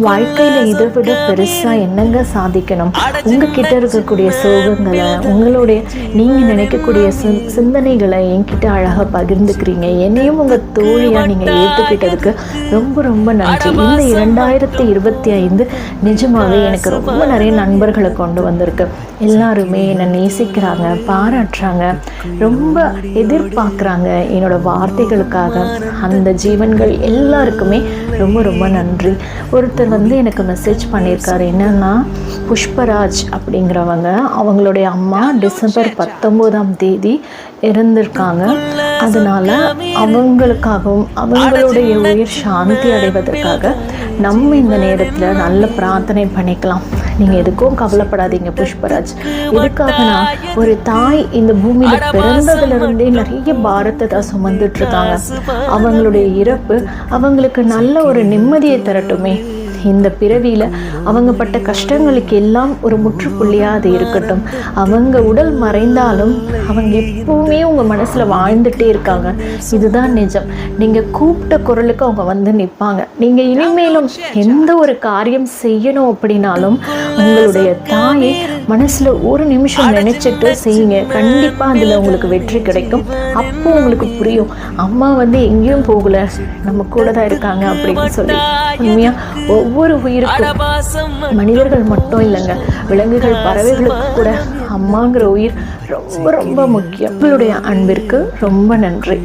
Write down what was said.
வாழ்க்கையில் இதை விட பெருசாக என்னங்க சாதிக்கணும்? உங்ககிட்ட இருக்கக்கூடிய சோகங்களை, உங்களுடைய நீங்கள் நினைக்கக்கூடிய சிந்தனைகளை என்கிட்ட அழகாக பகிர்ந்துக்கிறீங்க. என்னையும் உங்கள் தோழியாக நீங்கள் ஏற்றுக்கிட்டதுக்கு ரொம்ப ரொம்ப நன்றி. இந்த 2025 நிஜமாகவே எனக்கு ரொம்ப நிறைய நண்பர்களை கொண்டு வந்திருக்கு. எல்லாருமே என்னை நேசிக்கிறாங்க, பாராட்டுறாங்க, ரொம்ப எதிர்பார்க்குறாங்க என்னோடய வார்த்தைகளுக்காக. அந்த ஜீவன்கள் எல்லாருக்குமே ரொம்ப ரொம்ப நன்றி. ஒருத்தர் எனக்கு மெசேஜ் பண்ணியிருக்காரு. என்னன்னா, புஷ்பராஜ் அப்படிங்கிறவங்க, அவங்களுடைய அம்மா டிசம்பர் 19ஆம் தேதி இறந்திருக்காங்க. அதனால் அவங்களுக்காகவும் அவங்களுடைய உயிர் சாந்தி அடைவதற்காக நம்ம இந்த நேரத்தில் நல்ல பிரார்த்தனை பண்ணிக்கலாம். நீங்கள் எதுக்கும் கவலைப்படாதீங்க புஷ்பராஜ். எதுக்காகனா, ஒரு தாய் இந்த பூமியில் பிறந்ததுலேருந்தே நிறைய பாரத்தை தான் சுமந்துட்டுருக்காங்க. அவங்களுடைய இறப்பு அவங்களுக்கு நல்ல ஒரு நிம்மதியை தரட்டுமே. இந்த பிறவியில் அவங்க பட்ட கஷ்டங்களுக்கு எல்லாம் ஒரு முற்றுப்புள்ளியாக அது இருக்கட்டும். அவங்க உடல் மறைந்தாலும் அவங்க எப்பவுமே உங்கள் மனசில் வாழ்ந்துகிட்டே இருக்காங்க. இதுதான் நிஜம். நீங்கள் கூப்பிட்ட குரலுக்கு அவங்க நிற்பாங்க. நீங்கள் இனிமேலும் எந்த ஒரு காரியம் செய்யணும் அப்படின்னாலும் உங்களுடைய தாயை மனசில் ஒரு நிமிஷம் நினச்சிட்டு செய்யுங்க. கண்டிப்பாக அதில் உங்களுக்கு வெற்றி கிடைக்கும். அப்போ உங்களுக்கு புரியும், அம்மா எங்கேயும் போகலை, நம்ம கூட தான் இருக்காங்க அப்படின்னு சொல்லி. உண்மையாக ஒவ்வொரு உயிருக்கும், மனிதர்கள் மட்டும் இல்லைங்க, விலங்குகள், பறவைகளுக்கு கூட அம்மாங்கிற உயிர் ரொம்ப ரொம்ப முக்கியம். உங்களுடைய அன்பிற்கு ரொம்ப நன்றி.